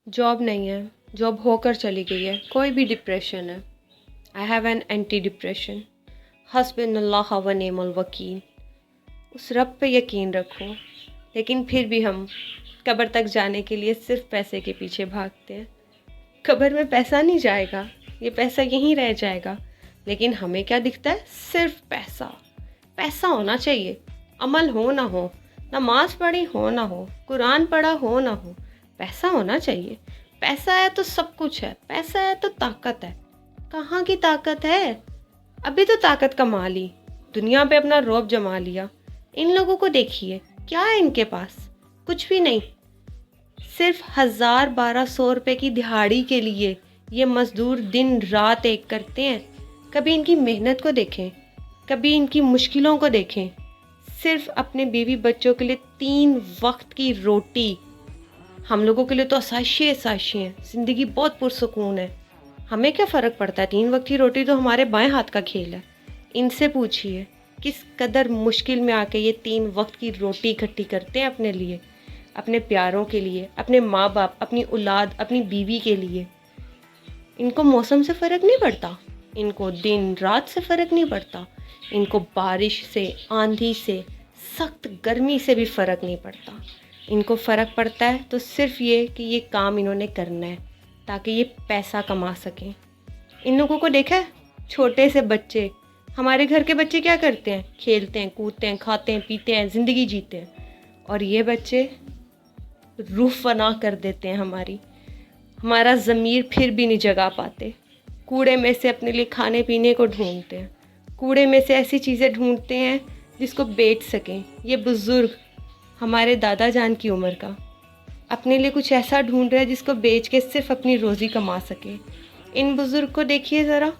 Job नहीं है, job होकर चली गई है, कोई भी डिप्रेशन है। I have an anti depression. हस्बुनल्लाह व निअमल वकील। उस रब पे यकीन रखो। लेकिन फिर भी हम कब्र तक जाने के लिए सिर्फ पैसे के पीछे भागते हैं। कब्र में पैसा नहीं जाएगा, ये पैसा यहीं रह जाएगा। लेकिन हमें क्या दिखता है? सिर्फ पैसा। पैसा होना चाहिए, अमल हो ना हो, नमाज पढ़ी हो ना हो, कुरान पढ़ा हो ना हो, पैसा होना चाहिए। पैसा है तो सब कुछ है, पैसा है तो ताकत है। कहाँ की ताकत है? अभी तो ताकत कमा ली, दुनिया पे अपना रौब जमा लिया। इन लोगों को देखिए, क्या है इनके पास? कुछ भी नहीं। सिर्फ 1000-1200 रुपए की दिहाड़ी के लिए ये मजदूर दिन रात एक करते हैं। कभी इनकी मेहनत को देखें, कभी इनकी मुश्किलों को देखें। सिर्फ अपने बीवी बच्चों के लिए 3 वक्त की रोटी। हम लोगों के लिए तो आसाइशें है, ज़िंदगी बहुत पुरसुकून है। हमें क्या फ़र्क पड़ता है? 3 वक्त की रोटी तो हमारे बाएं हाथ का खेल है। इनसे पूछिए किस कदर मुश्किल में आके ये 3 वक्त की रोटी इकट्ठी करते हैं अपने लिए, अपने प्यारों के लिए, अपने माँ बाप, अपनी औलाद, अपनी बीवी के लिए। इनको मौसम से फ़र्क नहीं पड़ता, इनको दिन रात से फ़र्क नहीं पड़ता, इनको बारिश से, आंधी से, सख्त गर्मी से भी फ़र्क नहीं पड़ता। इनको फ़र्क पड़ता है तो सिर्फ ये कि ये काम इन्होंने करना है ताकि ये पैसा कमा सकें। इन लोगों को देखा है? छोटे से बच्चे, हमारे घर के बच्चे क्या करते हैं? खेलते हैं, कूदते हैं, खाते हैं, पीते हैं, ज़िंदगी जीते हैं। और ये बच्चे रूह फना कर देते हैं हमारी। हमारा ज़मीर फिर भी नहीं जगा पाते। कूड़े में से अपने लिए खाने पीने को ढूंढते हैं, कूड़े में से ऐसी चीज़ें ढूंढते हैं जिसको बेच सकें। ये बुज़ुर्ग हमारे दादा जान की उम्र का अपने लिए कुछ ऐसा ढूंढ रहा है जिसको बेच के सिर्फ अपनी रोज़ी कमा सके। इन बुज़ुर्ग को देखिए ज़रा,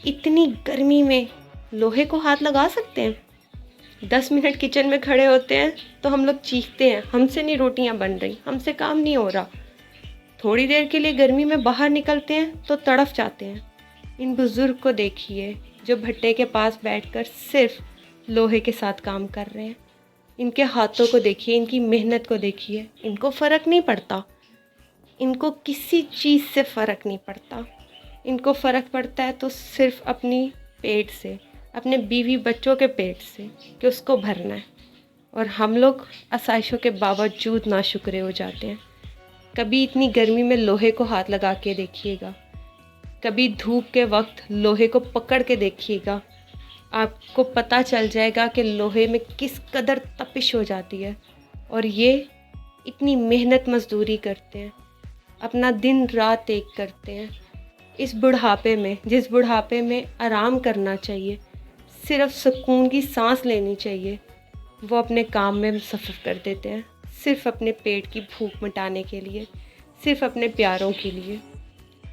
इतनी गर्मी में लोहे को हाथ लगा सकते हैं? 10 मिनट किचन में खड़े होते हैं तो हम लोग चीखते हैं, हमसे नहीं रोटियां बन रही, हमसे काम नहीं हो रहा। थोड़ी देर के लिए गर्मी में बाहर निकलते हैं तो तड़फ जाते हैं। इन बुज़ुर्ग को देखिए जो भट्टे के पास बैठकर सिर्फ लोहे के साथ काम कर रहे हैं। इनके हाथों को देखिए, इनकी मेहनत को देखिए। इनको फ़र्क नहीं पड़ता, इनको किसी चीज़ से फ़र्क नहीं पड़ता। इनको फ़र्क पड़ता है तो सिर्फ अपनी पेट से, अपने बीवी बच्चों के पेट से कि उसको भरना है। और हम लोग आसाइशों के बावजूद नाशुक्रे हो जाते हैं। कभी इतनी गर्मी में लोहे को हाथ लगा के देखिएगा, कभी धूप के वक्त लोहे को पकड़ के देखिएगा, आपको पता चल जाएगा कि लोहे में किस कदर तपिश हो जाती है। और ये इतनी मेहनत मजदूरी करते हैं, अपना दिन रात एक करते हैं। इस बुढ़ापे में, जिस बुढ़ापे में आराम करना चाहिए, सिर्फ सुकून की सांस लेनी चाहिए, वो अपने काम में सफ़र कर देते हैं। सिर्फ अपने पेट की भूख मिटाने के लिए, सिर्फ अपने प्यारों के लिए।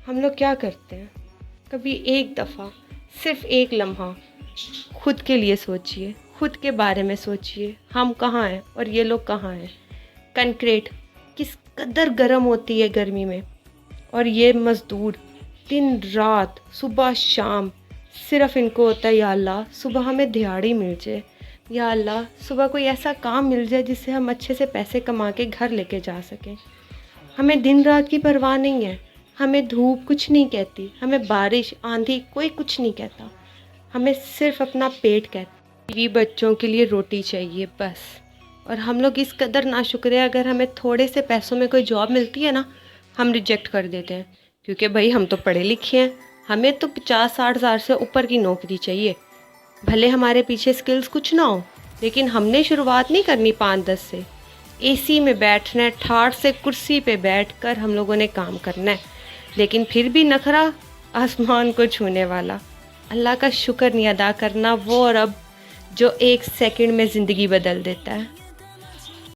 हम लोग क्या करते हैं? कभी एक दफ़ा, सिर्फ एक लम्हा खुद के लिए सोचिए, खुद के बारे में सोचिए। हम कहाँ हैं और ये लोग कहाँ हैं? कंक्रीट किस कदर गर्म होती है गर्मी में, और ये मज़दूर दिन रात, सुबह शाम, सिर्फ इनको होता है या अल्लाह सुबह हमें दिहाड़ी मिल जाए, या अल्लाह सुबह कोई ऐसा काम मिल जाए जिससे हम अच्छे से पैसे कमा के घर लेके जा सकें। हमें दिन रात की परवाह नहीं है, हमें धूप कुछ नहीं कहती, हमें बारिश आंधी कोई कुछ नहीं कहता। हमें सिर्फ अपना पेट कहता। बीवी बच्चों के लिए रोटी चाहिए बस। और हम लोग इस कदर नाशुक्र हैं, अगर हमें थोड़े से पैसों में कोई जॉब मिलती है ना, हम रिजेक्ट कर देते हैं। क्योंकि भाई हम तो पढ़े लिखे हैं, हमें तो 50-60 हज़ार से ऊपर की नौकरी चाहिए। भले हमारे पीछे स्किल्स कुछ ना हो, लेकिन हमने शुरुआत नहीं करनी 5-10 से। एसी में बैठना है, ठाठ से कुर्सी पे बैठकर हम लोगों ने काम करना है। लेकिन फिर भी नखरा आसमान को छूने वाला। अल्लाह का शुक्र नहीं अदा करना वो रब जो 1 सेकंड में ज़िंदगी बदल देता है।